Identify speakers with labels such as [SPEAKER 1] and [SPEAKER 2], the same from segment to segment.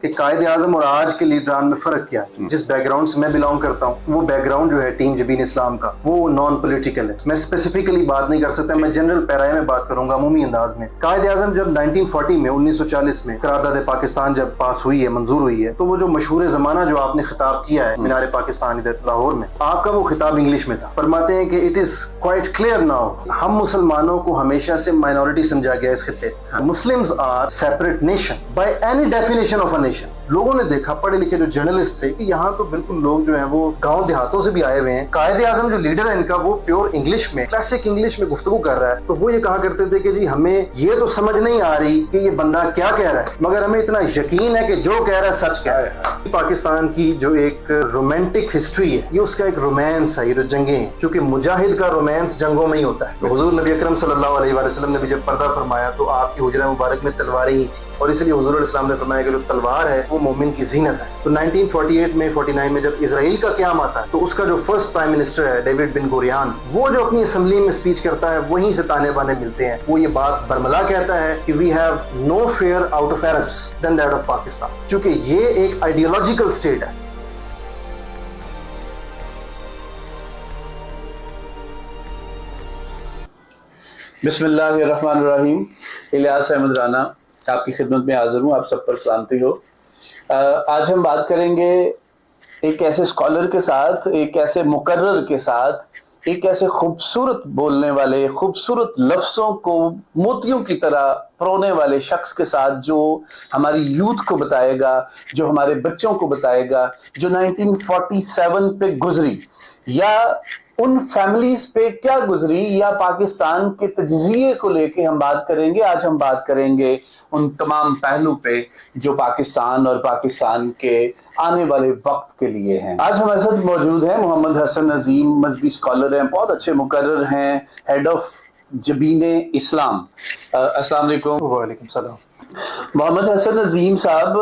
[SPEAKER 1] کہ قائد اعظم اور آج کے لیڈران میں فرق کیا ہے. جس بیک گراؤنڈ سے میں بلانگ کرتا ہوں وہ بیک گراؤنڈ جو ہے ٹیم جبین اسلام کا وہ نان پولیٹیکل ہے. میں اسپیسیفکلی بات نہیں کر سکتا, میں جنرل پیرائے میں بات کروں گا عمومی انداز میں. قائد اعظم جب 1940 میں 1940 میں قرارداد پاکستان جب پاس ہوئی ہے, منظور ہوئی ہے, تو وہ جو مشہور زمانہ جو آپ نے خطاب کیا ہے مینار پاکستان ادھر لاہور میں, آپ کا وہ خطاب انگلش میں تھا. فرماتے ہیں کہ it is quite clear now, ہم مسلمانوں کو ہمیشہ سے مائنورٹی سمجھا گیا اس خطے. Muslims are separate nation by any definition of a nation. لوگوں نے دیکھا, پڑھے لکھے جو جرنلسٹ تھے, کہ یہاں تو بالکل لوگ جو ہیں وہ گاؤں دیہاتوں سے بھی آئے ہوئے ہیں. قائد اعظم جو لیڈر ہے ان کا وہ پیور انگلش میں, کلاسک انگلش میں گفتگو کر رہا ہے. تو وہ یہ کہا کرتے تھے کہ جی ہمیں یہ تو سمجھ نہیں آ رہی کہ یہ بندہ کیا کہہ رہا ہے, مگر ہمیں اتنا یقین ہے کہ جو کہہ رہا ہے سچ کہہ رہا ہے. پاکستان کی جو ایک رومانٹک ہسٹری ہے, یہ اس کا ایک رومانس ہے, یہ جو جنگیں ہیں, چونکہ مجاہد کا رومانس جنگوں میں ہی ہوتا ہے. تو حضور نبی اکرم صلی اللہ علیہ وسلم نے بھی جب پردہ فرمایا تو آپ کی حجرہ مبارک میں تلواریں ہی تھیں, اور اس لیے حضور علیہ السلام نے فرمایا کہ جو تلوار ہے وہ مومن کی زینت ہے. تو 1948 میں 49 میں جب اسرائیل کا قیام آتا ہے تو اس کا جو فرسٹ پرائم منسٹر ہے ڈیوڈ بن گوریان, وہ جو اپنی اسمبلی میں اسپیچ کرتا ہے وہیں سے تانے بانے ملتے ہیں. وہ یہ بات برملا کہتا ہے کہ we have no fear out of Arabs than that of Pakistan, چونکہ یہ ایک آئیڈیولوجیکل اسٹیٹ ہے.
[SPEAKER 2] بسم اللہ الرحمن الرحیم. الیاس احمد رانا آپ کی خدمت میں حاضر ہوں. آپ سب پر سلامتی ہو. آج ہم بات کریں گے ایک ایسے اسکالر کے ساتھ, ایک ایسے مقرر کے ساتھ, ایک ایسے خوبصورت بولنے والے, خوبصورت لفظوں کو موتیوں کی طرح پرونے والے شخص کے ساتھ, جو ہماری یوتھ کو بتائے گا, جو ہمارے بچوں کو بتائے گا, جو 1947 پہ گزری یا ان فیملیز پہ کیا گزری, یا پاکستان کے تجزیے کو لے کے ہم بات کریں گے. آج ہم بات کریں گے ان تمام پہلو پہ جو پاکستان اور پاکستان کے آنے والے وقت کے لیے ہیں. آج ہمارے ساتھ موجود ہیں محمد حسن عظیم, مذہبی اسکالر ہیں, بہت اچھے مقرر ہیں, ہیڈ آف جبین اسلام. السلام علیکم.
[SPEAKER 1] وعلیکم السلام.
[SPEAKER 2] محمد حسن عظیم صاحب,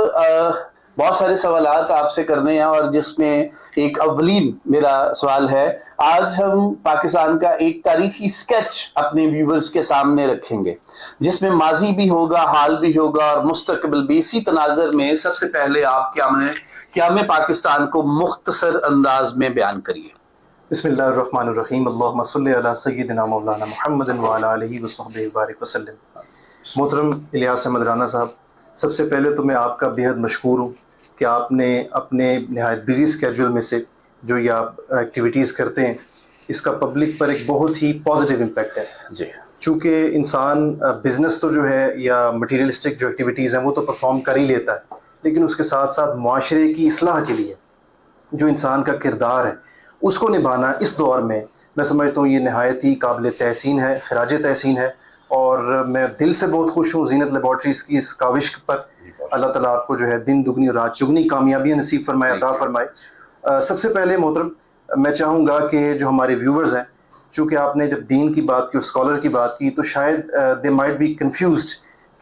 [SPEAKER 2] بہت سارے سوالات آپ سے کرنے ہیں, اور جس میں ایک اولین میرا سوال ہے, آج ہم پاکستان کا ایک تاریخی سکیچ اپنے ویورز کے سامنے رکھیں گے, جس میں ماضی بھی ہوگا, حال بھی ہوگا, اور مستقبل بھی. اسی تناظر میں سب سے پہلے آپ قیام پاکستان کو مختصر انداز میں بیان کریے.
[SPEAKER 1] بسم اللہ الرحمن الرحیم. اللہم صلی علی سیدنا مولانا محمد وعلی آلہ وصحبہ وبارک وسلم. محترم الیاس احمد رانا صاحب, سب سے پہلے تو میں آپ کا بےحد مشکور ہوں کہ آپ نے اپنے نہایت بزی اسکیجول میں سے جو یہ آپ ایکٹیویٹیز کرتے ہیں, اس کا پبلک پر ایک بہت ہی پازیٹیو امپیکٹ ہے.
[SPEAKER 2] جی.
[SPEAKER 1] چونکہ انسان بزنس تو جو ہے یا مٹیریلسٹک جو ایکٹیویٹیز ہیں وہ تو پرفارم کر ہی لیتا ہے, لیکن اس کے ساتھ ساتھ معاشرے کی اصلاح کے لیے جو انسان کا کردار ہے اس کو نبھانا اس دور میں میں سمجھتا ہوں یہ نہایت ہی قابل تحسین ہے, خراج تحسین ہے. اور میں دل سے بہت خوش ہوں زینت لیبارٹریز کی اس کاوش پر. اللہ تعالیٰ آپ کو جو ہے دن دگنی اور رات چگنی کامیابیاں نصیب فرمائے, عطا فرمائے. سب سے پہلے محترم میں چاہوں گا کہ جو ہمارے ویورز ہیں, چونکہ آپ نے جب دین کی بات کی اور اسکالر کی بات کی, تو شاید دے مائٹ بی کنفیوزڈ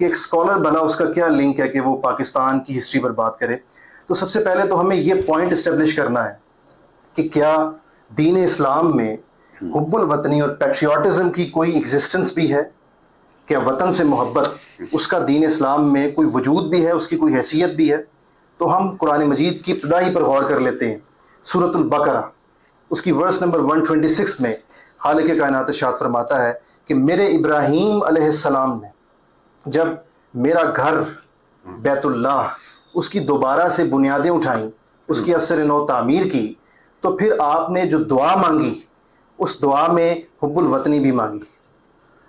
[SPEAKER 1] کہ ایک اسکالر بنا اس کا کیا لنک ہے کہ وہ پاکستان کی ہسٹری پر بات کرے. تو سب سے پہلے تو ہمیں یہ پوائنٹ اسٹیبلش کرنا ہے کہ کیا دین اسلام میں حب الوطنی اور پیٹریوٹزم کی کوئی ایگزسٹنس بھی ہے, کیا وطن سے محبت اس کا دین اسلام میں کوئی وجود بھی ہے, اس کی کوئی حیثیت بھی ہے. تو ہم قرآن مجید کی ابتدائی پر غور کر لیتے ہیں. سورۃ البقرہ اس کی ورس نمبر 126 میں خالق کائنات ارشاد فرماتا ہے کہ میرے ابراہیم علیہ السلام نے جب میرا گھر بیت اللہ اس کی دوبارہ سے بنیادیں اٹھائیں, اس کی اثر نو تعمیر کی, تو پھر آپ نے جو دعا مانگی اس دعا میں حب الوطنی بھی مانگی,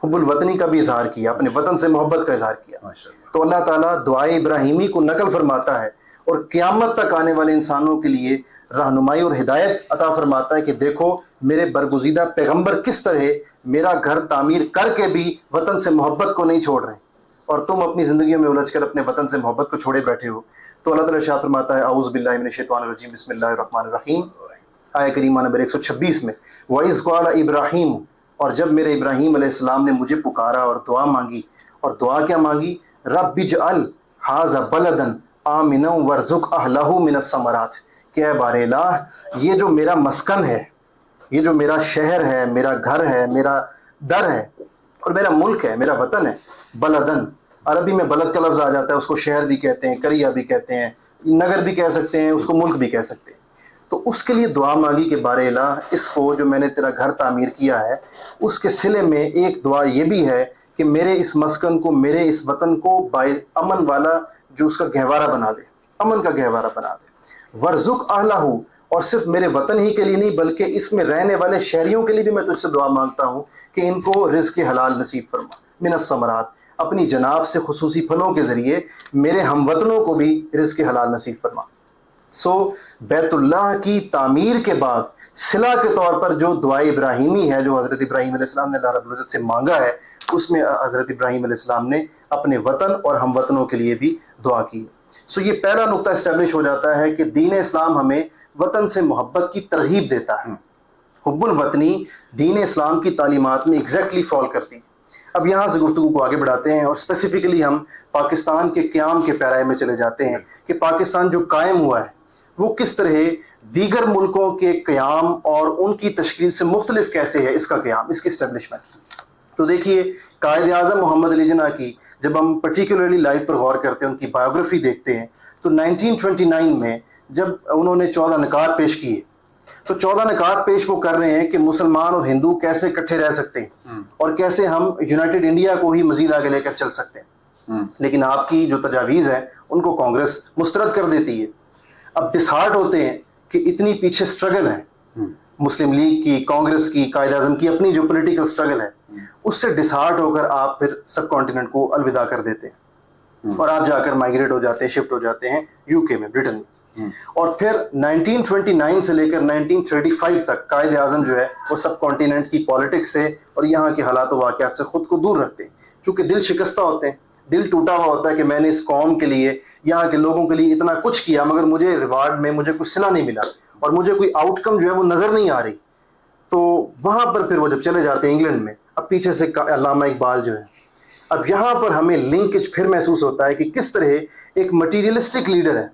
[SPEAKER 1] حب الوطنی کا بھی اظہار کیا, اپنے وطن سے محبت کا اظہار کیا. تو اللہ تعالیٰ دعائے ابراہیمی کو نقل فرماتا ہے اور قیامت تک آنے والے انسانوں کے لیے رہنمائی اور ہدایت عطا فرماتا ہے کہ دیکھو میرے برگزیدہ پیغمبر کس طرح میرا گھر تعمیر کر کے بھی وطن سے محبت کو نہیں چھوڑ رہے ہیں, اور تم اپنی زندگیوں میں الجھ کر اپنے وطن سے محبت کو چھوڑے بیٹھے ہو. تو اللہ تعالیٰ ارشاد فرماتا ہے اعوذ باللہ من الشیطان الرجیم بسم اللہ الرحمن الرحیم, آیہ کریمہ نمبر 126 میں وَإِذْ قَالَ إِبْرَاهِيمُ, اور جب میرے ابراہیم علیہ السلام نے مجھے پکارا اور دعا مانگی, اور دعا کیا مانگی, رَبِّ اجْعَلْ هَٰذَا بَلَدًا آمِنًا وَارْزُقْ أَهْلَهُ مِنَ الثَّمَرَاتِ, کہ اے بار الہ یہ جو میرا مسکن ہے, یہ جو میرا شہر ہے, میرا گھر ہے, میرا در ہے اور میرا ملک ہے, میرا وطن ہے, بلدن عربی میں بلد کا لفظ آ جاتا ہے، اس کو شہر بھی کہتے ہیں، قریہ بھی کہتے ہیں، نگر بھی کہہ سکتے ہیں، اس کو ملک بھی کہہ سکتے ہیں. تو اس کے لیے دعا مانگی کہ بار الہ اس کو جو میں نے تیرا گھر تعمیر کیا ہے اس کے صلے میں ایک دعا یہ بھی ہے کہ میرے اس مسکن کو، میرے اس وطن کو باعث امن والا جو اس کا گہوارہ بنا دے، امن کا گہوارہ بنا دے. ورزق اہلہ، اور صرف میرے وطن ہی کے لیے نہیں بلکہ اس میں رہنے والے شہریوں کے لیے بھی میں تجھ سے دعا مانگتا ہوں کہ ان کو رزق حلال نصیب فرما، من الثمرات، اپنی جناب سے خصوصی پھلوں کے ذریعے میرے ہم وطنوں کو بھی رزق حلال نصیب فرما. سو بیت اللہ کی تعمیر کے بعد صلہ کے طور پر جو دعائے ابراہیمی ہے جو حضرت ابراہیم علیہ السلام نے اللہ رب العزت سے مانگا ہے، اس میں حضرت ابراہیم علیہ السلام نے اپنے وطن اور ہم وطنوں کے لیے بھی دعا کی. سو یہ پہلا نقطہ اسٹیبلش ہو جاتا ہے کہ دین اسلام ہمیں وطن سے محبت کی ترغیب دیتا ہے. حب الوطنی دین اسلام کی تعلیمات میں ایگزیکٹلی فال کرتی. اب یہاں سے گفتگو کو آگے بڑھاتے ہیں اور اسپیسیفکلی ہم پاکستان کے قیام کے پیرائے میں چلے جاتے ہیں کہ پاکستان جو قائم ہوا ہے وہ کس طرح دیگر ملکوں کے قیام اور ان کی تشکیل سے مختلف کیسے ہے اس کا قیام، اس کی اسٹیبلشمنٹ. تو دیکھیے قائد اعظم محمد علی جناح کی جب ہم پرٹیکولرلی لائف پر غور کرتے ہیں، ان کی بایوگرافی دیکھتے ہیں، تو 1929 میں جب انہوں نے 14 نکات پیش کیے تو 14 نکات پیش وہ کر رہے ہیں کہ مسلمان اور ہندو کیسے اکٹھے رہ سکتے ہیں اور کیسے ہم یونائٹڈ انڈیا کو ہی مزید آگے لے کر چل سکتے ہیں. لیکن آپ کی جو تجاویز ہیں ان کو کانگریس مسترد کر دیتی ہے. اب ڈسہارٹ ہوتے ہیں کہ اتنی پیچھے سٹرگل ہے مسلم لیگ کی، کانگریس کی، قائد اعظم کی اپنی جو پولیٹیکل سٹرگل ہے، اس سے ڈسہارٹ ہو کر آپ پھر سب کانٹیننٹ کو الوداع کر دیتے ہیں اور آپ جا کر مائگریٹ ہو جاتے ہیں، شفٹ ہو جاتے ہیں یو کے میں، برٹن میں. اور پھر 1929 سے لے کر 1935 تک قائد اعظم جو ہے وہ سب کانٹیننٹ کی پالیٹکس سے اور یہاں کے حالات و واقعات سے خود کو دور رکھتے ہیں، چونکہ دل شکستہ ہوتے ہیں، دل ٹوٹا ہوا ہوتا ہے کہ میں نے اس قوم کے لیے، یہاں کے لوگوں کے لیے اتنا کچھ کیا مگر مجھے ریوارڈ میں مجھے کچھ صلہ نہیں ملا اور مجھے کوئی آؤٹ کم جو ہے وہ نظر نہیں آ رہی. تو وہاں پر پھر وہ جب چلے جاتے ہیں انگلینڈ میں، اب پیچھے سے علامہ اقبال جو ہے، اب یہاں پر ہمیں لنکج پھر محسوس ہوتا ہے کہ کس طرح ایک مٹیریلسٹک لیڈر ہے،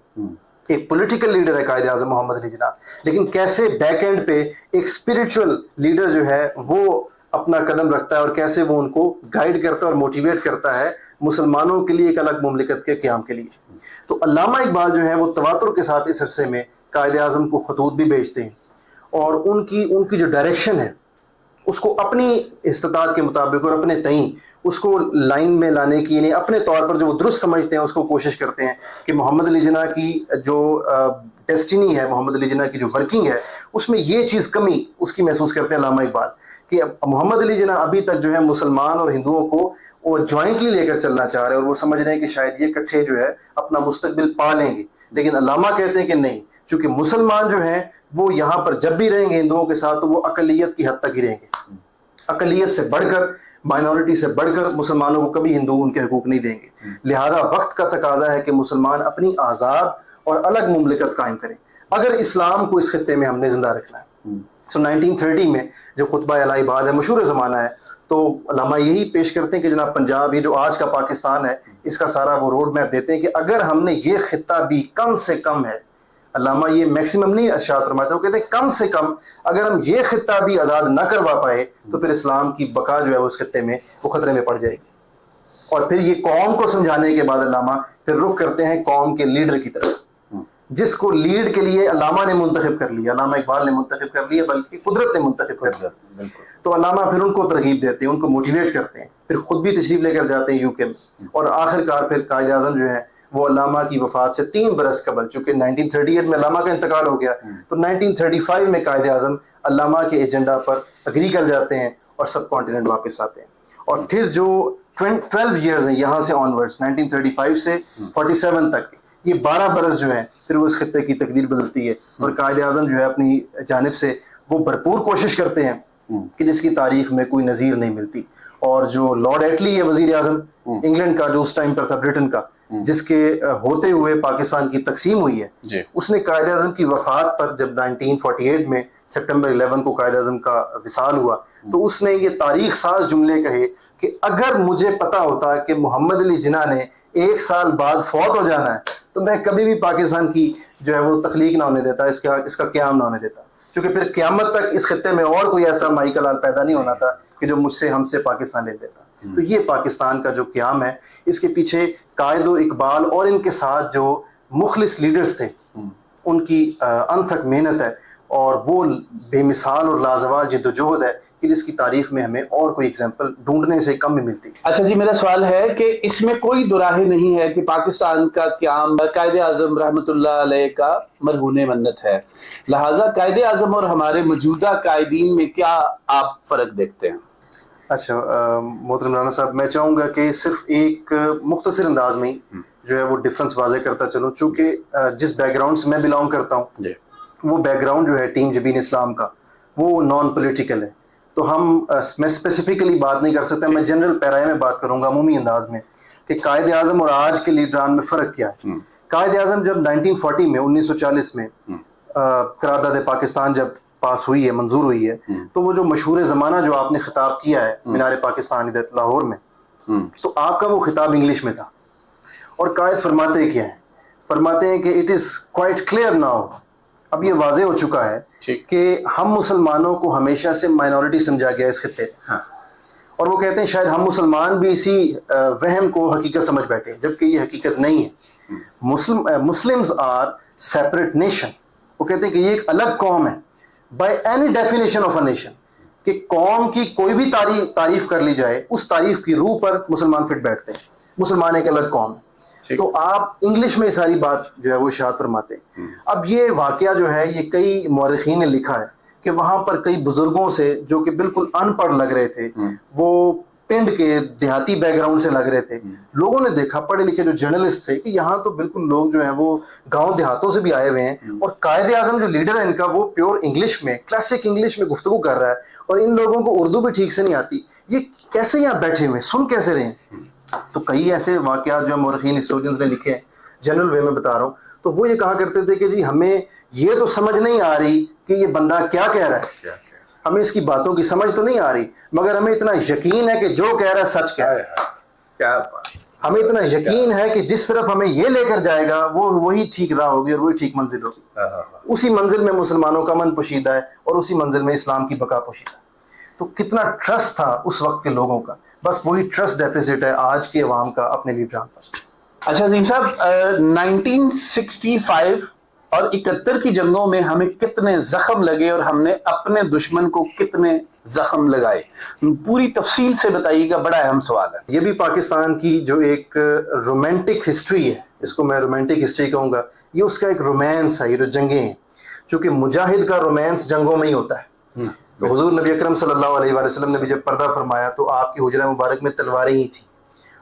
[SPEAKER 1] ایک پولیٹیکل لیڈر ہے قائد اعظم محمد علی جناح، لیکن کیسے بیک اینڈ پہ ایک اسپرچل لیڈر جو ہے وہ اپنا قدم رکھتا ہے اور کیسے وہ ان کو گائیڈ کرتا ہے اور موٹیویٹ کرتا ہے مسلمانوں کے لیے ایک الگ مملکت کے قیام کے لیے. تو علامہ اقبال جو ہے وہ تواتر کے ساتھ اس عرصے میں قائد اعظم کو خطوط بھی بھیجتے ہیں اور ان کی جو ڈائریکشن ہے اس کو اپنی استطاعت کے مطابق اور اپنے تئیں اس کو لائن میں لانے کی، یعنی اپنے طور پر جو وہ درست سمجھتے ہیں اس کو کوشش کرتے ہیں کہ محمد علی جناح کی جو ڈیسٹینی ہے، محمد علی جناح کی جو ورکنگ ہے، اس میں یہ چیز کمی اس کی محسوس کرتے ہیں علامہ اقبال کہ محمد علی جناح ابھی تک جو ہے مسلمان اور ہندوؤں کو وہ جوائنٹلی لے کر چلنا چاہ رہے ہیں اور وہ سمجھ رہے ہیں کہ شاید یہ اکٹھے جو ہے اپنا مستقبل پا لیں گے. لیکن علامہ کہتے ہیں کہ نہیں، چونکہ مسلمان جو ہیں وہ یہاں پر جب بھی رہیں گے ہندوؤں کے ساتھ تو وہ اقلیت کی حد تک ہی رہیں گے، اقلیت سے بڑھ کر، مائنورٹی سے بڑھ کر مسلمانوں کو کبھی ہندو ان کے حقوق نہیں دیں گے. لہذا وقت کا تقاضا ہے کہ مسلمان اپنی آزاد اور الگ مملکت قائم کریں اگر اسلام کو اس خطے میں ہم نے زندہ رکھنا ہے. سو 1930 میں جو خطبہ الہ آباد ہے، مشہور زمانہ ہے، تو علامہ یہی پیش کرتے ہیں کہ جناب پنجاب، یہ جو آج کا پاکستان ہے، اس کا سارا وہ روڈ میپ دیتے ہیں کہ اگر ہم نے یہ خطہ بھی کم سے کم ہے، علامہ یہ میکسیمم نہیں ارشاد فرماتے، وہ کہتے ہیں کم سے کم اگر ہم یہ خطہ بھی آزاد نہ کروا پائے تو پھر اسلام کی بقا جو ہے اس خطے میں وہ خطرے میں پڑ جائے گی. اور پھر یہ قوم کو سمجھانے کے بعد علامہ پھر رخ کرتے ہیں قوم کے لیڈر کی طرف، جس کو لیڈ کے لیے علامہ نے منتخب کر لیا، علامہ اقبال نے منتخب کر لیا، بلکہ قدرت نے منتخب کر لیا. تو علامہ پھر ان کو ترغیب دیتے ہیں، ان کو موٹیویٹ کرتے ہیں، پھر خود بھی تشریف لے کر جاتے ہیں یو کے میں، اور آخر کار پھر قائد اعظم جو ہے وہ علامہ کی وفات سے 3 برس قبل، چونکہ 1938 میں علامہ کا انتقال ہو گیا، تو 1935 میں قائد اعظم علامہ کے ایجنڈا پر اگری کر جاتے ہیں اور سب کانٹیننٹ واپس آتے ہیں. اور پھر جو 12 ایئرز ہیں یہاں سے آنورڈز، 1935 سے 47 تک، یہ 12 برس جو ہیں پھر وہ اس خطے کی تقدیر بدلتی ہے اور قائد اعظم جو ہے اپنی جانب سے وہ بھرپور کوشش کرتے ہیں کہ جس کی تاریخ میں کوئی نظیر نہیں ملتی. اور جو لارڈ ایٹلی ہے وزیر اعظم انگلینڈ کا، جو اس ٹائم پر تھا برٹن کا، جس کے ہوتے ہوئے پاکستان کی تقسیم ہوئی ہے، اس نے قائد اعظم کی وفات پر جب 1948 میں سپٹمبر 11 کو قائد اعظم کا وصال ہوا، تو اس نے یہ تاریخ ساز جملے کہے کہ اگر مجھے پتا ہوتا کہ محمد علی جناح نے 1 سال بعد فوت ہو جانا ہے تو میں کبھی بھی پاکستان کی جو ہے وہ تخلیق نہ ہونے دیتا، اس کا قیام نہ ہونے دیتا، کیونکہ پھر قیامت تک اس خطے میں اور کوئی ایسا مائی کا لال پیدا نہیں ہونا تھا کہ جو مجھ سے، ہم سے پاکستان لے لیتا. تو یہ پاکستان کا جو قیام ہے اس کے پیچھے قائد و اقبال اور ان کے ساتھ جو مخلص لیڈرز تھے ان کی انتھک محنت ہے، اور وہ بے مثال اور لازوال جد و جہد ہے کہ جس کی تاریخ میں ہمیں اور کوئی اگزامپل ڈھونڈنے سے کم میں ملتی۔
[SPEAKER 2] اچھا جی، میرا سوال ہے کہ اس میں کوئی دراہے نہیں ہے کہ پاکستان کا قیام قائد اعظم رحمۃ اللہ علیہ کا مرہون منت ہے، لہٰذا قائد اعظم اور ہمارے موجودہ قائدین میں کیا آپ فرق دیکھتے ہیں؟
[SPEAKER 1] اچھا محترم رانا صاحب، میں چاہوں گا کہ صرف ایک مختصر انداز میں جو ہے وہ ڈفرنس واضح کرتا چلوں، چونکہ جس بیک گراؤنڈ سے میں بلانگ کرتا ہوں وہ بیک گراؤنڈ جو ہے ٹیم جبین اسلام کا وہ نان پولیٹیکل ہے، تو میں اسپیسیفکلی بات نہیں کر سکتا، میں جنرل پیرائے میں بات کروں گا عمومی انداز میں کہ قائد اعظم اور آج کے لیڈران میں فرق کیا ہے۔ قائد اعظم جب 1940 میں 1940 میں قرارداد پاکستان جب پاس ہوئی ہے، منظور ہوئی ہے، تو وہ جو مشہور زمانہ جو آپ نے خطاب کیا ہے مینار پاکستان ادھر لاہور میں، تو آپ کا وہ خطاب انگلش میں تھا، اور قائد فرماتے کیا ہیں؟ فرماتے ہیں کہ it is quite clear now, اب یہ واضح ہو چکا ہے کہ ہم مسلمانوں کو ہمیشہ سے مائنورٹی سمجھا گیا اس خطے، اور وہ کہتے ہیں شاید ہم مسلمان بھی اسی وہم کو حقیقت سمجھ بیٹھے، جبکہ یہ حقیقت نہیں ہے۔ مسلمز آر سیپریٹ نیشن، وہ کہتے ہیں کہ یہ ایک الگ قوم ہے by any definition of a nation, کہ قوم کی کوئی بھی تعریف کر لی جائے اس تعریف کی روح پر مسلمان فٹ بیٹھتے ہیں، مسلمان ایک الگ قوم ہے۔ تو آپ انگلش میں ساری بات جو ہے وہ اشاعت فرماتے ہیں۔ اب یہ واقعہ جو ہے یہ کئی مورخین نے لکھا ہے کہ وہاں پر کئی بزرگوں سے جو کہ بالکل ان پڑھ لگ رہے تھے، وہ پنڈ کے دیہاتی بیک گراؤنڈ سے لگ رہے تھے، لوگوں نے دیکھا، پڑھے لکھے جو جرنلسٹ تھے، کہ یہاں تو بالکل لوگ جو ہیں وہ گاؤں دیہاتوں سے بھی آئے ہوئے ہیں، اور قائد اعظم جو لیڈر ہے ان کا وہ پیور انگلش میں، کلاسک انگلش میں گفتگو کر رہا ہے، اور ان لوگوں کو اردو بھی ٹھیک سے نہیں آتی، یہ کیسے یہاں بیٹھے ہوئے سن کیسے رہے ہیں؟ تو کئی ایسے واقعات جو مورخین ہسٹورینز نے لکھے ہیں، جنرل وے میں بتا رہا ہوں، تو وہ یہ کہا کرتے تھے کہ جی ہمیں یہ تو سمجھ نہیں آ رہی کہ یہ بندہ کیا کہہ رہا ہے، ہمیں اس کی باتوں کی سمجھ تو نہیں آ رہی، مگر ہمیں اتنا یقین ہے کہ جو کہہ رہا ہے سچ کہہ رہا ہے، ہمیں اتنا یقین ہے کہ جس طرف ہمیں یہ لے کر جائے گا وہ وہی ٹھیک راہ ہوگی اور وہی ٹھیک منزل ہوگی، اسی منزل میں مسلمانوں کا امن پوشیدہ ہے اور اسی منزل میں اسلام کی بقا پوشیدہ ہے۔ تو کتنا ٹرسٹ تھا اس وقت کے لوگوں کا، بس وہی ٹرسٹ ڈیفیسٹ ہے آج کے عوام کا اپنے لیڈران پر۔
[SPEAKER 2] اچھا عظیم صاحب، 1965 اور 71 کی جنگوں میں ہمیں کتنے زخم لگے اور ہم نے اپنے دشمن کو کتنے زخم لگائے، پوری تفصیل سے بتائیے گا، بڑا اہم سوال ہے۔
[SPEAKER 1] یہ بھی پاکستان کی جو ایک رومانٹک ہسٹری ہے، اس کو میں رومانٹک ہسٹری کہوں گا، یہ اس کا ایک رومانس ہے، یہ جو جنگیں ہیں، چونکہ مجاہد کا رومانس جنگوں میں ہی ہوتا ہے۔ تو حضور نبی اکرم صلی اللہ علیہ وآلہ وسلم نے بھی جب پردہ فرمایا تو آپ کی حجرہ مبارک میں تلواریں ہی تھیں،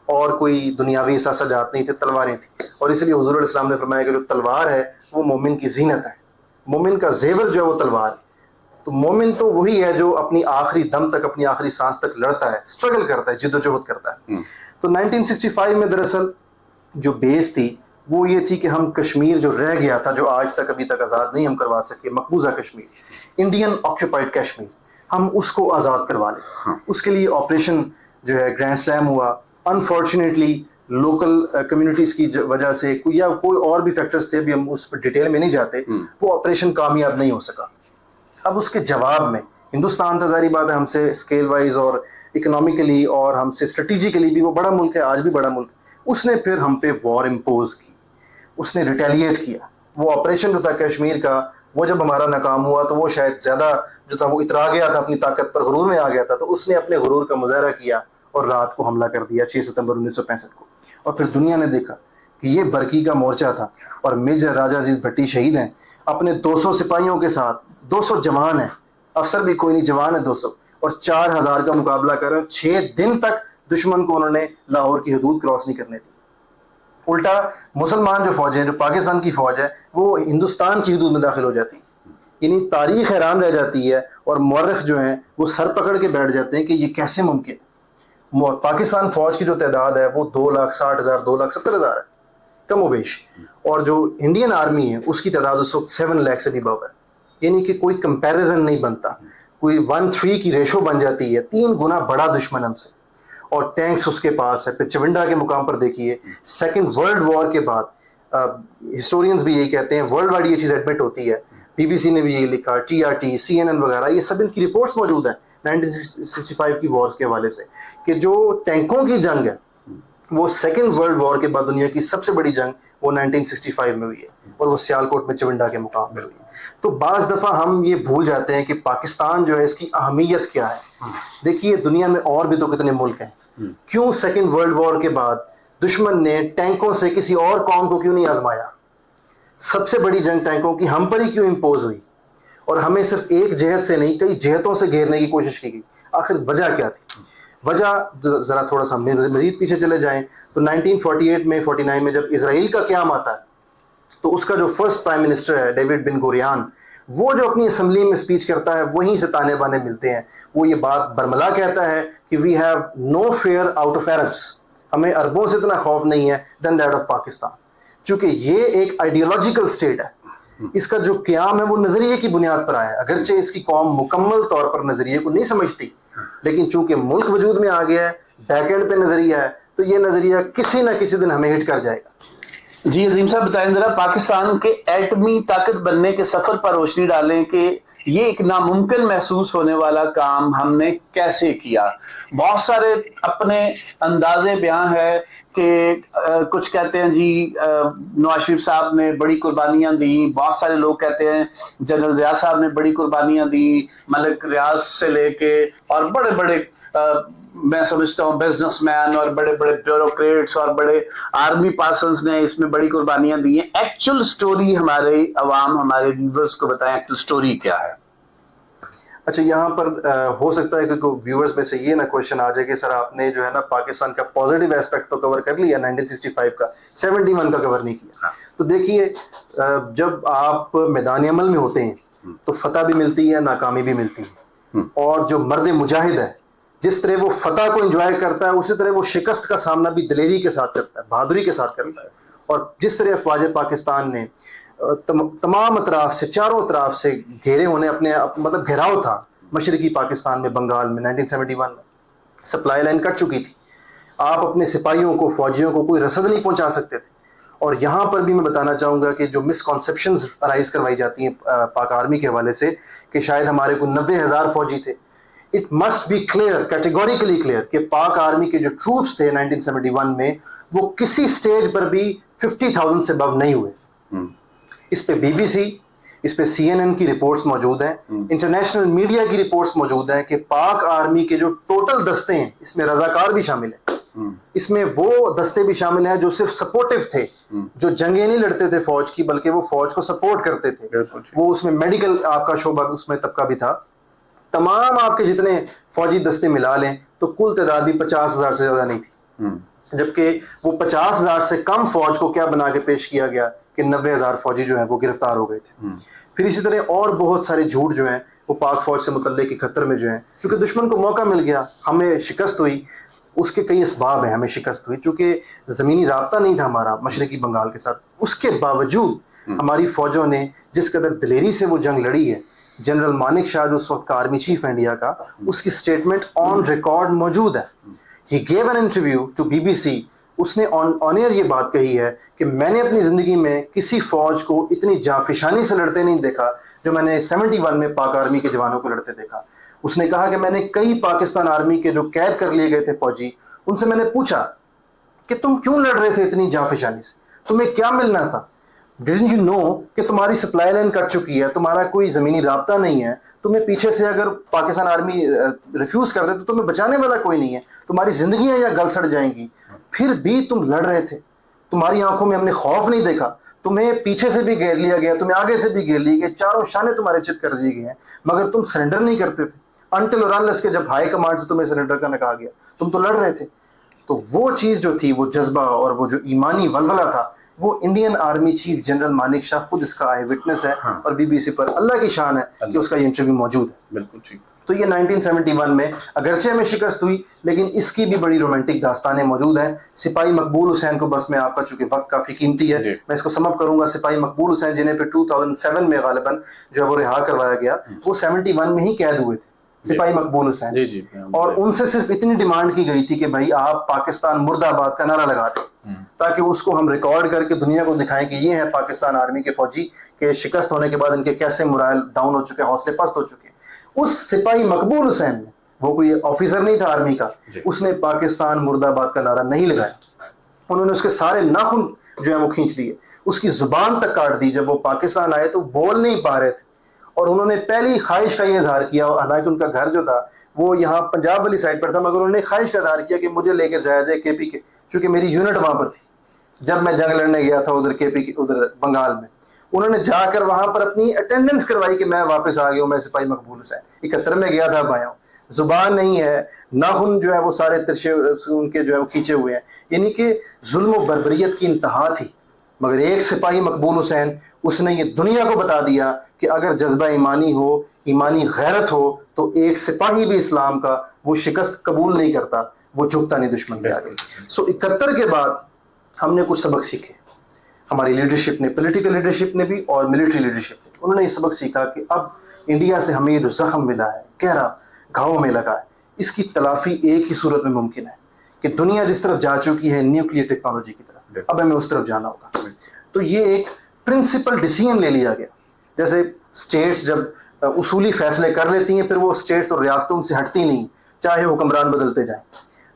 [SPEAKER 1] اور کوئی دنیاوی سجات نہیں تھے، تلواریں تھیں، اور اس لیے حضور علیہ السلام نے فرمایا کہ جو تلوار ہے وہ مومن کی زینت ہے، مومن کا زیور جو ہے وہ تلوار ہے۔ تو مومن تو وہی ہے جو اپنی آخری دم تک، اپنی آخری سانس تک لڑتا ہے، اسٹرگل کرتا ہے، جد و جہد کرتا ہے۔ تو 1965 میں دراصل جو بیس تھی وہ یہ تھی کہ ہم کشمیر جو رہ گیا تھا، جو آج تک ابھی تک آزاد نہیں ہم کروا سکے، مقبوضہ کشمیر، انڈین آکوپائڈ کشمیر، ہم اس کو آزاد کروا لیں۔ اس کے لیے آپریشن جو ہے گرینڈ سلیم ہوا، انفارچونیٹلی لوکل کمیونٹیز کی وجہ سے یا کوئی اور بھی فیکٹرز تھے، ابھی ہم اس پر ڈیٹیل میں نہیں جاتے، وہ آپریشن کامیاب نہیں ہو سکا۔ اب اس کے جواب میں ہندوستان تو ظاہری بات ہے ہم سے اسکیل وائز اور اکنامیکلی اور ہم سے اسٹریٹجیکلی بھی وہ بڑا ملک ہے، آج بھی بڑا ملک، اس نے پھر ہم پہ وار امپوز کی، اس نے ریٹیلیٹ کیا۔ وہ آپریشن جو تھا کشمیر کا، وہ جب ہمارا ناکام ہوا تو وہ شاید زیادہ جو تھا وہ اترا گیا تھا اپنی طاقت پر، غرور میں آ گیا تھا، تو اس نے اپنے غرور کا مظاہرہ کیا اور رات کو حملہ کر دیا 6 ستمبر 1965 کو، اور پھر دنیا نے دیکھا کہ یہ برقی کا مورچہ تھا، اور میجر راجہ عزیز بھٹی شہید ہیں اپنے 200 سپاہیوں کے ساتھ، 200 جوان ہیں، افسر بھی کوئی نہیں، جوان ہے 200، اور 4000 کا مقابلہ کر رہے ہیں، 6 دن تک دشمن کو انہوں نے لاہور کی حدود کراس نہیں کرنے دی۔ الٹا مسلمان جو فوج ہیں، جو پاکستان کی فوج ہے، وہ ہندوستان کی حدود میں داخل ہو جاتی، یعنی تاریخ حیران رہ جاتی ہے، اور مورخ جو ہیں وہ سر پکڑ کے بیٹھ جاتے ہیں کہ یہ کیسے ممکن۔ پاکستان فوج کی جو تعداد ہے وہ 2,60,000 2,70,000 ہے، کم و بیش، اور جو انڈین آرمی ہے اس کی تعداد اس وقت 7 لاکھ سے بھی بہت ہے، یعنی کہ کوئی کمپیریزن نہیں بنتا، کوئی 1:3 کی ریشو بن جاتی ہے، 3 گنا بڑا دشمن ہم سے، اور ٹینکس اس کے پاس ہے۔ پھر چونڈا کے مقام پر دیکھیے، سیکنڈ ورلڈ وار کے بعد ہسٹورینز بھی یہی کہتے ہیں، ورلڈ وائڈ یہ چیز ایڈمٹ ہوتی ہے، بی بی سی نے بھی یہی لکھا، TRT CNN وغیرہ، یہ سب ان کی رپورٹس موجود ہیں، 1965 کی وار کے حوالے سے کہ جو ٹینکوں کی جنگ ہے وہ سیکنڈ ورلڈ وار کے بعد دنیا کی سب سے بڑی جنگ وہ 1965 میں ہوئی ہے اور وہ سیالکوٹ میں چونڈا کے مقام میں ہوئی ہے. تو بعض دفعہ ہم یہ بھول جاتے ہیں کہ پاکستان جو ہے اس کی اہمیت کیا ہے. دیکھیے دنیا میں اور بھی تو کتنے ملک ہیں, کیوں سیکنڈ ورلڈ وار کے بعد دشمن نے ٹینکوں سے کسی اور قوم کو کیوں نہیں آزمایا؟ سب سے بڑی جنگ ٹینکوں کی ہم پر ہی کیوں امپوز ہوئی اور ہمیں صرف ایک جہت سے نہیں کئی جہتوں سے گھیرنے کی کوشش کی گئی؟ آخر وجہ کیا تھی؟ وجہ ذرا تھوڑا سا مزید پیچھے چلے جائیں تو 1948 میں 49 میں جب اسرائیل کا قیام آتا ہے تو اس کا جو فرسٹ پرائم منسٹر ہے ڈیوڈ بن گوریان, وہ جو اپنی اسمبلی میں اسپیچ کرتا ہے وہیں سے تانے بانے ملتے ہیں. وہ یہ بات برملا کہتا ہے کہ we have no fear out of Arabs, ہمیں عربوں سے اتنا خوف نہیں ہے دین دیٹ آف پاکستان. چونکہ یہ ایک آئیڈیالوجیکل اسٹیٹ ہے, اس کا جو قیام ہے وہ نظریے کی بنیاد پر آیا ہے. اگرچہ اس کی قوم مکمل طور پر نظریے کو نہیں سمجھتی, لیکن چونکہ ملک وجود میں آ گیا ہے, بیک اینڈ پہ نظریہ ہے, تو یہ نظریہ کسی نہ کسی دن ہمیں ہٹ کر جائے گا.
[SPEAKER 2] جی عظیم صاحب بتائیں ذرا, پاکستان کے ایٹمی طاقت بننے کے سفر پر روشنی ڈالیں کہ یہ ایک ناممکن محسوس ہونے والا کام ہم نے کیسے کیا. بہت سارے اپنے اندازے بیان ہے کہ کچھ کہتے ہیں جی نواز شریف صاحب نے بڑی قربانیاں دی, بہت سارے لوگ کہتے ہیں جنرل ضیاء صاحب نے بڑی قربانیاں دی, ملک ریاض سے لے کے اور بڑے بڑے میں سمجھتا ہوں بزنس مین اور بڑے بڑے بیوروکریٹس اور بڑے آرمی پرسنز نے اس میں بڑی قربانیاں دی ہیں. ایکچوئل سٹوری ہمارے عوام, ہمارے ویورز کو بتائیں ایکچوئل سٹوری کیا ہے.
[SPEAKER 1] اچھا, یہاں پر ہو سکتا ہے کہ ویورز میں سے یہ نہ کوشچن آ جائے کہ سر آپ نے جو ہے نا پاکستان کا پازیٹیو ایسپیکٹ تو کور کر لیا 1965 کا, 71 کا کور نہیں کیا. تو دیکھیے جب آپ میدان عمل میں ہوتے ہیں تو فتح بھی ملتی ہے, ناکامی بھی ملتی ہے, اور جو مرد مجاہد ہے جس طرح وہ فتح کو انجوائے کرتا ہے اسی طرح وہ شکست کا سامنا بھی دلیری کے ساتھ کرتا ہے, بہادری کے ساتھ کرتا ہے. اور جس طرح افواج پاکستان نے تمام اطراف سے, چاروں اطراف سے گھیرے ہونے اپنے مطلب گھیراؤ تھا مشرقی پاکستان میں, بنگال میں 1971 میں سپلائی لائن کٹ چکی تھی, آپ اپنے سپاہیوں کو, فوجیوں کو کوئی رسد نہیں پہنچا سکتے تھے. اور یہاں پر بھی میں بتانا چاہوں گا کہ جو مسکنسیپشنز ارائز کروائی جاتی ہیں پاک آرمی کے حوالے سے کہ شاید ہمارے کو 90,000 فوجی تھے, it must be clear, categorically clear کہ پاک آرمی کے جو ٹروپس تھے 1971 میں وہ کسی سٹیج پر بھی 50,000 سے ابو نہیں ہوئے. اس پہ بی بی سی, اس پہ سی این این کی رپورٹس موجود ہیں, انٹرنیشنل میڈیا کی رپورٹس موجود ہیں کہ پاک آرمی کے جو ٹوٹل دستے ہیں اس میں رضاکار بھی شامل ہیں, اس میں وہ دستے بھی شامل ہیں جو صرف سپورٹیو تھے, جو جنگیں نہیں لڑتے تھے فوج کی بلکہ وہ فوج کو سپورٹ کرتے تھے. وہ اس میں میڈیکل آپ کا شعبہ اس میں طبقہ بھی تھا. تمام آپ کے جتنے فوجی دستے ملا لیں تو کل تعداد بھی 50,000 سے زیادہ نہیں تھی, جبکہ وہ 50,000 سے کم فوج کو کیا بنا کے پیش کیا گیا کہ 90,000 فوجی جو ہیں وہ گرفتار ہو گئے تھے. پھر اسی طرح اور بہت سارے جھوٹ جو ہیں وہ پاک فوج سے متعلق اکہتر میں جو ہیں, چونکہ دشمن کو موقع مل گیا, ہمیں شکست ہوئی. اس کے کئی اسباب ہیں ہمیں شکست ہوئی, چونکہ زمینی رابطہ نہیں تھا ہمارا مشرقی بنگال کے ساتھ. اس کے باوجود ہماری فوجوں نے جس قدر دلیری سے وہ جنگ لڑی ہے, جنرل مانک شاہ جو اس وقت کا آرمی چیف انڈیا کا, اس کی سٹیٹمنٹ آن ریکارڈ موجود ہے. He gave an interview to B B C, اس نے آن ایئر یہ بات کہی ہے کہ میں نے اپنی زندگی میں کسی فوج کو اتنی جانفشانی سے لڑتے نہیں دیکھا جو میں نے 71 میں پاک آرمی کے جوانوں کو لڑتے دیکھا. اس نے کہا کہ میں نے کئی پاکستان آرمی کے جو قید کر لیے گئے تھے فوجی, ان سے میں نے پوچھا کہ تم کیوں لڑ رہے تھے اتنی جانفشانی سے, تمہیں کیا ملنا تھا؟ ڈیڈنٹ یو نو کہ تمہاری سپلائی لائن کٹ چکی ہے, تمہارا کوئی زمینی رابطہ نہیں ہے, تمہیں پیچھے سے اگر پاکستان آرمی ریفیوز کر دے تو تمہیں بچانے والا کوئی نہیں ہے, تمہاری زندگیاں یا گل سڑ جائیں گی, پھر بھی تم لڑ رہے تھے. تمہاری آنکھوں میں ہم نے خوف نہیں دیکھا, تمہیں پیچھے سے بھی گھیر لیا گیا, تمہیں آگے سے بھی گھیر لیے گئے, چاروں شانے تمہارے چت کر دیے گئے ہیں, مگر تم سرنڈر نہیں کرتے تھے انٹل اور انلیس کہ جب ہائی کمانڈ سے تمہیں سرنڈر کرنے کہا گیا, تم تو لڑ رہے تھے. تو وہ چیز جو تھی, وہ جذبہ اور وہ جو ایمانی ولولہ تھا, وہ Indian army chief general Manekshaw خود اس کا آئی وٹنس ہے, اور بی بی سی پر اللہ کی شان ہے کہ اس کا یہ انٹرویو موجود ہے.
[SPEAKER 2] بالکل ٹھیک.
[SPEAKER 1] تو یہ 1971 میں اگرچہ ہمیں شکست ہوئی لیکن اس کی بھی بڑی رومانٹک داستانیں موجود ہیں. سپاہی مقبول حسین کو, بس میں آپ کا چونکہ وقت کافی قیمتی ہے میں اس کو سم اپ کروں گا. سپاہی مقبول حسین جنہیں پہ 2007 میں غالباً جو ہے وہ رہا کروایا گیا, وہ 71 میں ہی قید ہوئے تھے, سپاہی مقبول حسین. اور ان سے صرف اتنی ڈیمانڈ کی گئی تھی کہ بھائی آپ پاکستان مرد آباد کا نعرہ لگا دیں تاکہ اس کو ہم ریکارڈ کر کے دنیا کو دکھائیں کہ یہ ہے پاکستان آرمی کے فوجی کہ شکست ہونے کے بعد ان کے کیسے مرائل ڈاؤن ہو چکے, حوصلے پست ہو چکے. اس سپاہی مقبول حسین نے, وہ کوئی آفیسر نہیں تھا آرمی کا, اس نے پاکستان مرد آباد کا نعرہ نہیں لگایا. انہوں نے اس کے سارے ناخن جو ہیں وہ کھینچ لیے, اس کی زبان تک کاٹ دی. جب وہ پاکستان آئے تو بول نہیں پا رہے تھے, اور انہوں نے پہلی خواہش کا یہ اظہار کیا, حالانکہ ان کا گھر جو تھا وہ یہاں پنجاب والی سائڈ پر تھا, مگر انہوں نے خواہش کا اظہار کیا کہ مجھے لے کے جایا جائے کے پی کے, چونکہ میری یونٹ وہاں پر تھی جب میں جنگ لڑنے گیا تھا ادھر کے پی کے, ادھر بنگال میں. انہوں نے جا کر وہاں پر اپنی اٹینڈنس کروائی کہ میں واپس آ گیا ہوں, میں سپاہی مقبول حسین 71 میں گیا تھا, اب آیا ہوں. زبان نہیں ہے, ناخن جو ہے وہ سارے ترشے ان کے جو ہے وہ کھینچے ہوئے ہیں, یعنی کہ ظلم و بربریت کی انتہا تھی. مگر ایک سپاہی مقبول حسین, اس نے یہ دنیا کو بتا دیا کہ اگر جذبہ ایمانی ہو, ایمانی غیرت ہو, تو ایک سپاہی بھی اسلام کا وہ شکست قبول نہیں کرتا, وہ جھکتا نہیں دشمن کے آگے. سو 71 کے بعد ہم نے کچھ سبق سیکھے, ہماری لیڈرشپ نے, پولیٹیکل لیڈرشپ نے بھی اور ملٹری لیڈرشپ نے. انہوں نے یہ سبق سیکھا کہ اب انڈیا سے ہمیں یہ جو زخم ملا ہے, گہرا گھاؤں میں لگا ہے, اس کی تلافی ایک ہی صورت میں ممکن ہے کہ دنیا جس طرف جا چکی ہے نیوکلیئر ٹیکنالوجی کی طرف, اب ہمیں اس طرف جانا ہوگا. تو یہ ایک پرنسپل ڈیسیژن لے لیا گیا. جیسے اسٹیٹس جب اصولی فیصلے کر لیتی ہیں, پھر وہ اسٹیٹس اور ریاستیں ان سے ہٹتی نہیں, چاہے حکمران بدلتے جائیں.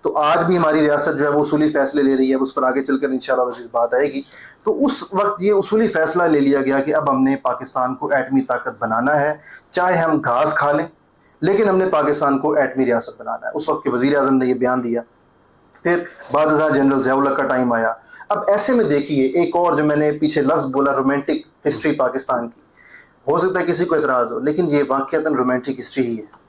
[SPEAKER 1] تو آج بھی ہماری ریاست جو ہے وہ اصولی فیصلے لے رہی ہے, اس پر آگے چل کر انشاءاللہ اس بات آئے گی. تو اس وقت یہ اصولی فیصلہ لے لیا گیا کہ اب ہم نے پاکستان کو ایٹمی طاقت بنانا ہے, چاہے ہم گھاس کھا لیں, لیکن ہم نے پاکستان کو ایٹمی ریاست بنانا ہے. اس وقت کے وزیر اعظم نے یہ بیان دیا. پھر بعد ازاں جنرل ضیاء الحق کا ٹائم آیا. اب ایسے میں دیکھیے ایک اور جو میں نے پیچھے لفظ بولا رومانٹک ہسٹری پاکستان کی, ہو سکتا ہے کسی کو اعتراض ہو, لیکن یہ واقعتاً رومانٹک ہسٹری ہی ہے.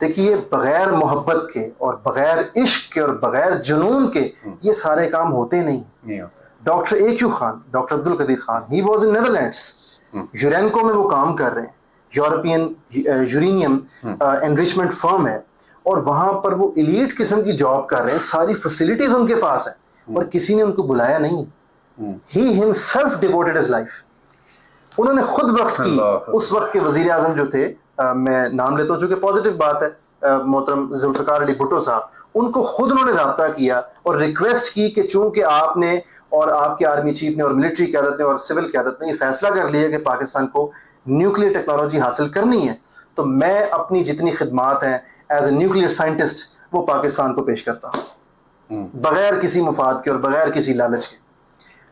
[SPEAKER 1] دیکھیے بغیر محبت کے اور بغیر عشق کے اور بغیر جنون کے یہ سارے کام ہوتے نہیں. Doctor A Q Khan, doctor Abdul Qadeer Khan, he was in Netherlands, Urenco میں وہ کام کر رہے ہیں, یورپین یورینیم انریچمنٹ فرم ہے, اور وہاں پر وہ ایلیٹ قسم کی جاب کر رہے ہیں, ساری فیسلٹیز ان کے پاس ہیں, اور کسی نے ان کو بلایا نہیں. ہی ہمسیلف ڈیووٹڈ ہز لائف, انہوں نے خود وقف کی. اس وقت کے وزیر اعظم جو تھے, میں نام لیتا ہوں چونکہ پازیٹیو بات ہے, محترم ذوالفقار علی بھٹو صاحب, ان کو خود انہوں نے رابطہ کیا اور ریکویسٹ کی کہ چونکہ آپ نے اور آپ کے آرمی چیف نے اور ملٹری قیادت نے اور سول قیادت نے یہ فیصلہ کر لیا کہ پاکستان کو نیوکلیئر ٹیکنالوجی حاصل کرنی ہے, تو میں اپنی جتنی خدمات ہیں ایز اے نیوکلیئر سائنٹسٹ وہ پاکستان کو پیش کرتا ہوں, بغیر کسی مفاد کے اور بغیر کسی لالچ کے.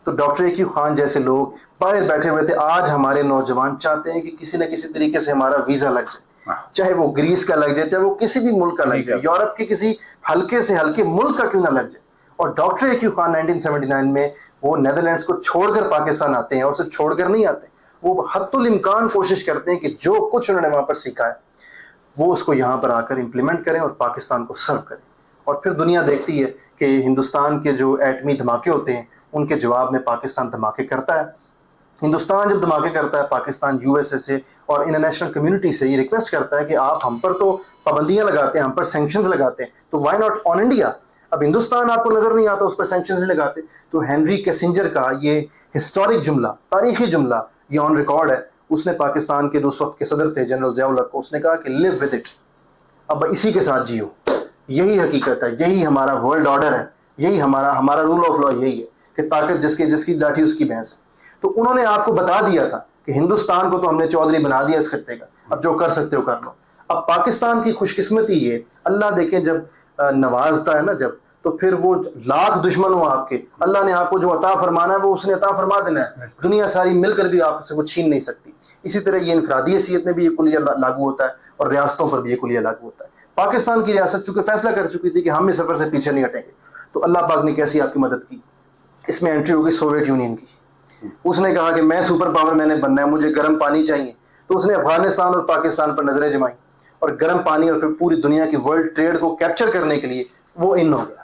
[SPEAKER 1] تو ڈاکٹر اے کیو خان جیسے لوگ باہر بیٹھے ہوئے تھے. آج ہمارے نوجوان چاہتے ہیں کہ کسی نہ کسی طریقے سے ہمارا ویزا لگ جائے, چاہے وہ گریس کا لگ جائے, چاہے وہ کسی بھی ملک کا لگ جائے, یورپ کے کسی ہلکے سے ہلکے ملک کا کیوں نہ لگ جائے. اور ڈاکٹر اے کیو خان 1979 میں وہ نیدرلینڈس کو چھوڑ کر پاکستان آتے ہیں, اور صرف چھوڑ کر نہیں آتے, وہ حتی الامکان کوشش کرتے ہیں کہ جو کچھ انہوں نے وہاں پر سیکھا ہے وہ اس کو یہاں پر آ کر امپلیمنٹ کریں اور پاکستان کو سرو کریں. اور پھر دنیا دیکھتی ہے کہ ہندوستان کے جو ایٹمی دھماکے ہوتے ہیں ان کے جواب میں پاکستان دھماکے کرتا ہے. ہندوستان جب دھماکے کرتا ہے, پاکستان یو ایس اے سے اور انٹرنیشنل کمیونٹی سے یہ ریکویسٹ کرتا ہے کہ آپ ہم پر تو پابندیاں لگاتے ہیں, ہم پر سینکشنز لگاتے ہیں, تو وائی ناٹ آن انڈیا. اب ہندوستان آپ کو نظر نہیں آتا, اس پر سینکشنز نہیں لگاتے. تو ہینری کیسنجر کا یہ ہسٹورک جملہ, تاریخی جملہ, یہ آن ریکارڈ ہے. اس نے پاکستان کے جو اس وقت کے صدر تھے جنرل ضیاء الحق کو, اس نے کہا کہ لیو ود اٹ, اب اسی کے ساتھ جیو, یہی حقیقت ہے, یہی ہمارا ورلڈ آرڈر ہے, یہی ہمارا رول آف لا یہی ہے کہ طاقت جس کی لاٹھی اس کی بھینس ہے. تو انہوں نے آپ کو بتا دیا تھا کہ ہندوستان کو تو ہم نے چودھری بنا دیا اس خطے کا, اب جو کر سکتے ہو کر لو. اب پاکستان کی خوش قسمتی یہ, اللہ دیکھیں جب نوازتا ہے نا جب, تو پھر وہ لاکھ دشمن ہو آپ کے, اللہ نے آپ کو جو عطا فرمانا ہے وہ اس نے عطا فرما دینا ہے, دنیا ساری مل کر بھی آپ سے وہ چھین نہیں سکتی. اسی طرح یہ انفرادی حیثیت میں بھی یہ کلیہ لاگو ہوتا ہے, اور ریاستوں پر بھی یہ کلیہ لاگو ہوتا ہے. پاکستان کی ریاست چونکہ فیصلہ کر چکی تھی کہ ہم اس سفر سے پیچھے نہیں ہٹیں گے, تو اللہ پاک نے کیسی آپ کی مدد کی, اس میں انٹری ہوگی سوویت یونین کی. اس نے کہا کہ میں سپر پاور میں نے بننا ہے, مجھے گرم پانی چاہیے, تو اس نے افغانستان اور پاکستان پر نظریں جمائیں, اور گرم پانی اور پھر پوری دنیا کی ورلڈ ٹریڈ کو کیپچر کرنے کے لیے وہ ان ہو گیا.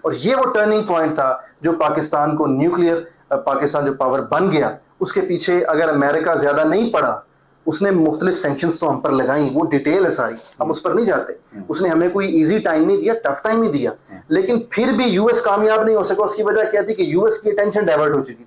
[SPEAKER 1] اور یہ وہ ٹرننگ پوائنٹ تھا جو پاکستان کو نیوکلیئر, پاکستان جو پاور بن گیا, اس کے پیچھے اگر امریکہ زیادہ نہیں پڑا, اس نے مختلف سینکشنز تو ہم پر لگائیں, وہ ڈیٹیل ہے ساری, ہم اس پر نہیں جاتے. اس نے ہمیں کوئی ایزی ٹائم نہیں دیا, ٹف ٹائم نہیں دیا, لیکن پھر بھی یو ایس کامیاب نہیں ہو سکا. اس کی وجہ کیا تھی کہ یو ایس کی اٹینشن ڈائیورٹ ہو چکی تھی.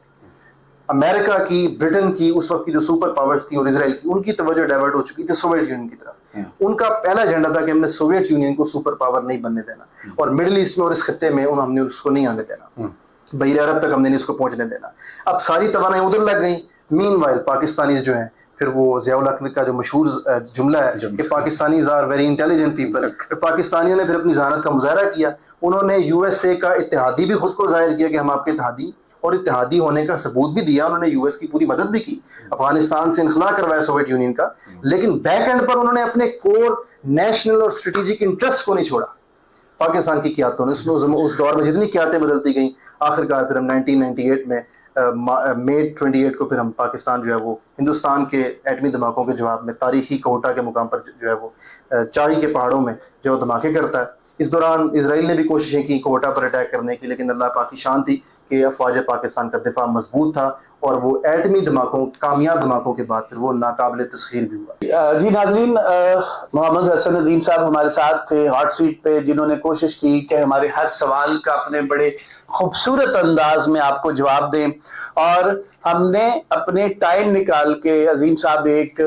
[SPEAKER 1] امریکہ کی, برٹن کی, اس وقت کی جو سپر پاورز تھی اور اسرائیل کی, ان کی توجہ ڈائیورٹ ہو چکی تھی سوویت یونین کی طرف. ان کا پہلا ایجنڈا تھا کہ ہم نے سوویت یونین کو سپر پاور نہیں بننے دینا, اور مڈل ایسٹ میں اور اس خطے میں ہم نے اس کو نہیں آنے دینا, بحیر عرب تک ہم نے نہیں اس کو پہنچنے دینا. اب ساری توانائی ادھر لگ گئی. مین وائل پاکستانیز جو ہیں پھر وہ ضیاء الحق کا جو مشہور جملہ ہے کہ Pakistanis are very intelligent people, پھر پاکستانیوں نے پھر اپنی ذہانت کا مظاہرہ کیا. انہوں نے یو ایس اے کا اتحادی بھی خود کو ظاہر کیا کہ ہم آپ کے اتحادی، اور اتحادی ہونے کا ثبوت بھی دیا. انہوں نے یو ایس کی پوری مدد بھی کی، افغانستان سے انخلا کروایا سوویت یونین کا، لیکن بیک اینڈ پر انہوں نے اپنے کور نیشنل اور اسٹریٹجک انٹرسٹ کو نہیں چھوڑا. پاکستان کی قیادتوں نے اس دور میں جتنی قیادتیں بدلتی گئیں، آخر کار پھر ہم 1998 میں مئی 28 کو پھر ہم پاکستان جو ہے وہ ہندوستان کے ایٹمی دھماکوں کے جواب میں تاریخی کوہٹا کے مقام پر جو ہے وہ چاہی کے پہاڑوں میں جو دھماکے کرتا ہے. اس دوران اسرائیل نے بھی کوششیں کی کوہٹا پر اٹیک کرنے کی، لیکن اللہ پاک کی شان تھی کہ افواج پاکستان کا دفاع مضبوط تھا، اور وہ ایٹمی دھماکوں، کامیاب دھماکوں کے بعد پھر وہ ناقابل تسخیر بھی ہوا.
[SPEAKER 2] جی ناظرین، محمد حسن عظیم صاحب ہمارے ساتھ تھے ہاٹ سیٹ پہ، جنہوں نے کوشش کی کہ ہمارے ہر سوال کا اپنے بڑے خوبصورت انداز میں آپ کو جواب دیں، اور ہم نے اپنے ٹائم نکال کے، عظیم صاحب ایک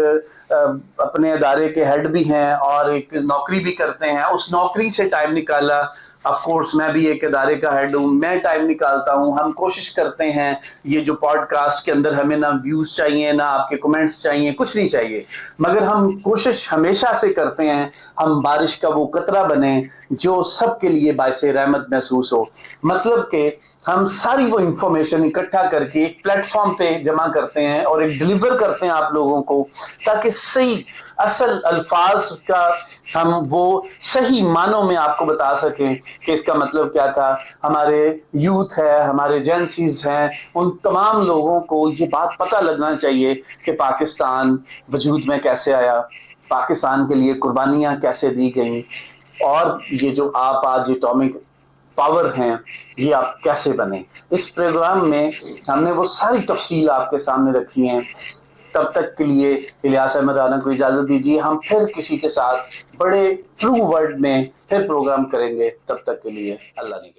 [SPEAKER 2] اپنے ادارے کے ہیڈ بھی ہیں اور ایک نوکری بھی کرتے ہیں، اس نوکری سے ٹائم نکالا. آف کورس میں بھی ایک ادارے کا ہیڈ ہوں، میں ٹائم نکالتا ہوں. ہم کوشش کرتے ہیں یہ جو پوڈ کاسٹ کے اندر ہمیں نہ ویوز چاہیے، نہ آپ کے کمنٹس چاہیے، کچھ نہیں چاہیے، مگر ہم کوشش ہمیشہ سے کرتے ہیں ہم بارش کا وہ قطرہ بنیں جو سب کے لیے باعث رحمت محسوس ہو. مطلب کہ ہم ساری وہ انفارمیشن اکٹھا کر کے ایک پلیٹ فارم پہ جمع کرتے ہیں اور ایک ڈلیور کرتے ہیں آپ لوگوں کو، تاکہ صحیح اصل الفاظ کا ہم وہ صحیح معنوں میں آپ کو بتا سکیں کہ اس کا مطلب کیا تھا. ہمارے یوتھ ہے، ہمارے جینسیز ہیں، ان تمام لوگوں کو یہ بات پتہ لگنا چاہیے کہ پاکستان وجود میں کیسے آیا، پاکستان کے لیے قربانیاں کیسے دی گئیں، اور یہ جو آپ آج اٹامک پاور ہیں یہ آپ کیسے بنے. اس پروگرام میں ہم نے وہ ساری تفصیل آپ کے سامنے رکھی ہیں. تب تک کے لیے الیاس احمد رانا کو اجازت دیجیے، ہم پھر کسی کے ساتھ بڑے ٹرو ورڈ میں پھر پروگرام کریں گے. تب تک کے لیے اللہ نے